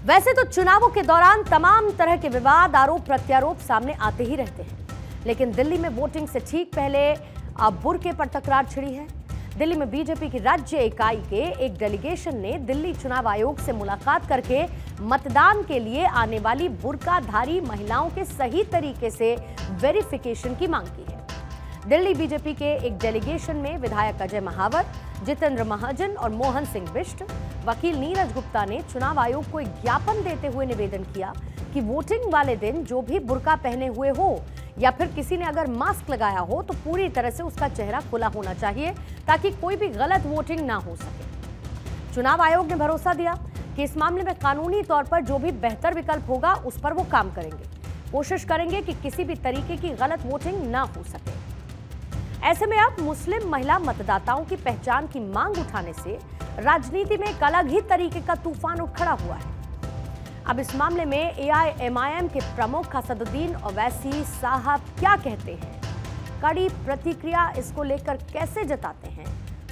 वैसे तो चुनावों के दौरान तमाम तरह के विवाद, आरोप प्रत्यारोप सामने आते ही रहते हैं, लेकिन दिल्ली में वोटिंग से ठीक पहले अब बुर्के पर तकरार छिड़ी है। दिल्ली में बीजेपी की राज्य इकाई के एक डेलीगेशन ने दिल्ली चुनाव आयोग से मुलाकात करके मतदान के लिए आने वाली बुर्काधारी महिलाओं के सही तरीके से वेरिफिकेशन की मांग की है। दिल्ली बीजेपी के एक डेलीगेशन में विधायक अजय महावर, जितेंद्र महाजन और मोहन सिंह बिष्ट, वकील नीरज गुप्ता ने चुनाव आयोग को एक ज्ञापन देते हुए निवेदन किया कि वोटिंग वाले दिन जो भी बुर्का पहने हुए हो या फिर किसी ने अगर मास्क लगाया हो तो पूरी तरह से उसका चेहरा खुला होना चाहिए ताकि कोई भी गलत वोटिंग ना हो सके। चुनाव आयोग ने भरोसा दिया कि इस मामले में कानूनी तौर पर जो भी बेहतर विकल्प होगा उस पर वो काम करेंगे, कोशिश करेंगे कि किसी भी तरीके की गलत वोटिंग ना हो सके। ऐसे में अब मुस्लिम महिला मतदाताओं की पहचान की मांग उठाने से राजनीति में एक अलग ही तरीके का तूफान उठ खड़ा हुआ है। अब इस मामले में एआईएमआईएम के प्रमुख असदुद्दीन ओवैसी साहब क्या कहते हैं, कड़ी प्रतिक्रिया इसको लेकर कैसे जताते हैं,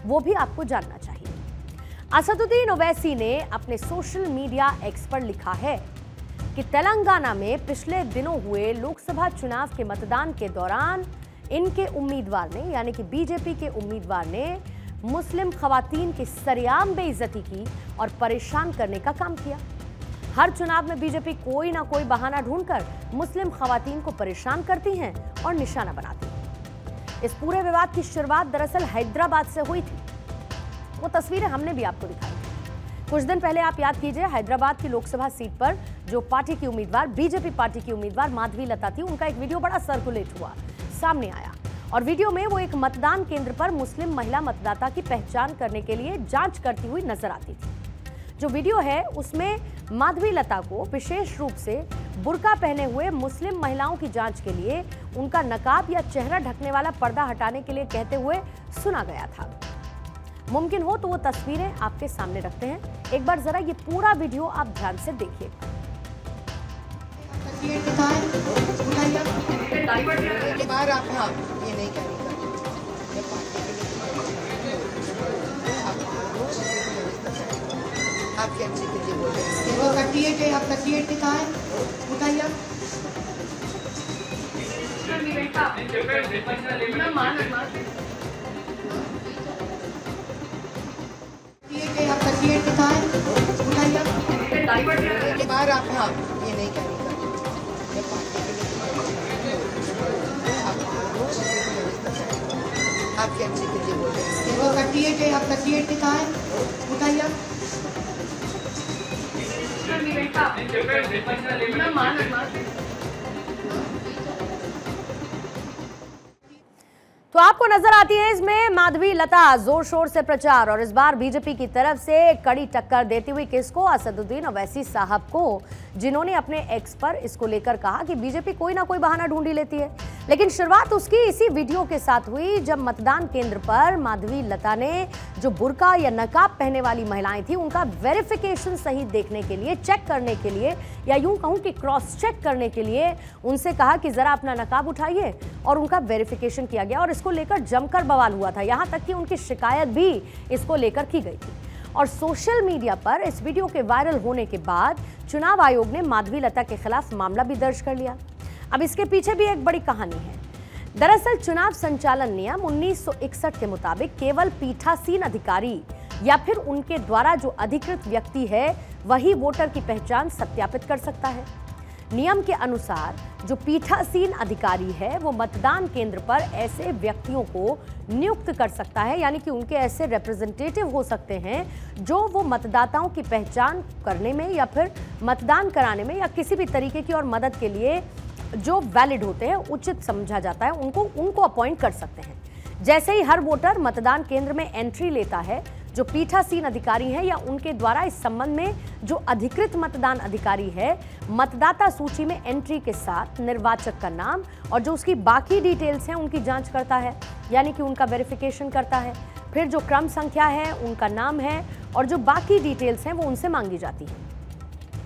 वो भी आपको जानना चाहिए। असदुद्दीन ओवैसी ने अपने सोशल मीडिया एक्स पर लिखा है कि तेलंगाना में पिछले दिनों हुए लोकसभा चुनाव के मतदान के दौरान इनके उम्मीदवार ने, यानी कि बीजेपी के उम्मीदवार ने मुस्लिम खवातीन की सरेआम बेइज्जती की और परेशान करने का काम किया। हर चुनाव में बीजेपी कोई ना कोई बहाना ढूंढकर मुस्लिम खवातीन को परेशान करती हैं और निशाना बनाती हैं। इस पूरे विवाद की शुरुआत दरअसल हैदराबाद से हुई थी। वो तस्वीरें हमने भी आपको दिखाई थी। कुछ दिन पहले आप याद कीजिए, हैदराबाद की लोकसभा सीट पर जो पार्टी की उम्मीदवार, बीजेपी पार्टी की उम्मीदवार माधवी लता थी, उनका एक वीडियो बड़ा सर्कुलेट हुआ, सामने आया और वीडियो में वो एक मतदान केंद्र पर मुस्लिम महिला मतदाता की पहचान करने के लिए जांच करती हुई नजर आती थी। जो वीडियो है उसमें माधवी लता को विशेष रूप से बुर्का पहने हुए मुस्लिम महिलाओं की जांच के लिए उनका नकाब या चेहरा ढकने वाला पर्दा हटाने के लिए कहते हुए सुना गया था। मुमकिन हो तो वो तस्वीरें आपके सामने रखते हैं, एक बार जरा ये पूरा वीडियो आप ध्यान से देखिए। आपके अच्छे के लिए बोल रहे हैं। वो 38 है, आप 38 दिखाएं, उठाइए। आप 38 दिखाएं, उठाइए। बाहर आप, हाँ, ये नहीं करेगा। ये पार्टी के लिए आपके अच्छे के लिए बोल रहे हैं। वो 38 है, आप 38 दिखाएं, उठाइए। तो आपको नजर आती है इसमें माधवी लता जोर शोर से प्रचार, और इस बार बीजेपी की तरफ से कड़ी टक्कर देती हुई किसको? असदुद्दीन ओवैसी साहब को, जिन्होंने अपने एक्स पर इसको लेकर कहा कि बीजेपी कोई ना कोई बहाना ढूंढ ही लेती है। लेकिन शुरुआत उसकी इसी वीडियो के साथ हुई जब मतदान केंद्र पर माधवी लता ने जो बुर्का या नकाब पहने वाली महिलाएं थी उनका वेरिफिकेशन सही देखने के लिए, चेक करने के लिए, या यूं कहूं कि क्रॉस चेक करने के लिए उनसे कहा कि जरा अपना नकाब उठाइए, और उनका वेरिफिकेशन किया गया और इसको लेकर जमकर बवाल हुआ था। यहां तक कि उनकी शिकायत भी इसको लेकर की गई थी और सोशल मीडिया पर इस वीडियो के वायरल होने के बाद चुनाव आयोग ने माधवी लता के खिलाफ मामला भी दर्ज कर लिया। अब इसके पीछे भी एक बड़ी कहानी है। दरअसल चुनाव संचालन नियम 1961 के मुताबिक केवल पीठासीन अधिकारी या फिर उनके द्वारा जो अधिकृत व्यक्ति है वही वोटर की पहचान सत्यापित कर सकता है। नियम के अनुसार जो पीठासीन अधिकारी है वो मतदान केंद्र पर ऐसे व्यक्तियों को नियुक्त कर सकता है, यानी कि उनके ऐसे रिप्रेजेंटेटिव हो सकते हैं जो वो मतदाताओं की पहचान करने में या फिर मतदान कराने में या किसी भी तरीके की और मदद के लिए जो वैलिड होते हैं, उचित समझा जाता है, उनको अपॉइंट कर सकते हैं। जैसे ही हर वोटर मतदान केंद्र में एंट्री लेता है, जो पीठासीन अधिकारी हैं या उनके द्वारा इस संबंध में जो अधिकृत मतदान अधिकारी है, मतदाता सूची में एंट्री के साथ निर्वाचक का नाम और जो उसकी बाकी डिटेल्स हैं उनकी जांच करता है, यानी कि उनका वेरिफिकेशन करता है। फिर जो क्रम संख्या है, उनका नाम है और जो बाकी डिटेल्स हैं वो उनसे मांगी जाती है।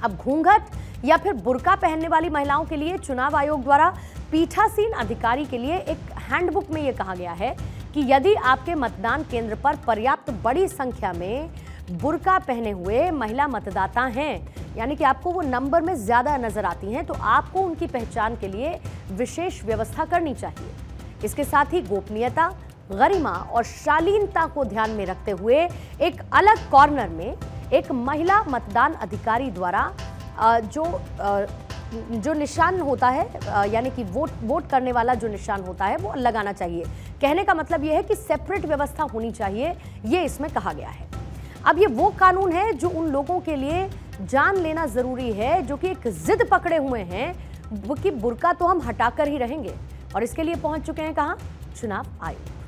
अब घूंघट या फिर बुर्का पहनने वाली महिलाओं के लिए चुनाव आयोग द्वारा पीठासीन अधिकारी के लिए एक हैंडबुक में यह कहा गया है कि यदि आपके मतदान केंद्र पर पर्याप्त बड़ी संख्या में बुर्का पहने हुए महिला मतदाता हैं यानी कि आपको वो नंबर में ज्यादा नजर आती हैं, तो आपको उनकी पहचान के लिए विशेष व्यवस्था करनी चाहिए। इसके साथ ही गोपनीयता, गरिमा और शालीनता को ध्यान में रखते हुए एक अलग कॉर्नर में एक महिला मतदान अधिकारी द्वारा जो निशान होता है, यानी कि वोट करने वाला जो निशान होता है वो लगाना चाहिए। कहने का मतलब यह है कि सेपरेट व्यवस्था होनी चाहिए, ये इसमें कहा गया है। अब ये वो कानून है जो उन लोगों के लिए जान लेना जरूरी है जो कि एक जिद पकड़े हुए हैं कि बुर्का तो हम हटाकर ही रहेंगे, और इसके लिए पहुंच चुके हैं कहां? चुनाव आयोग।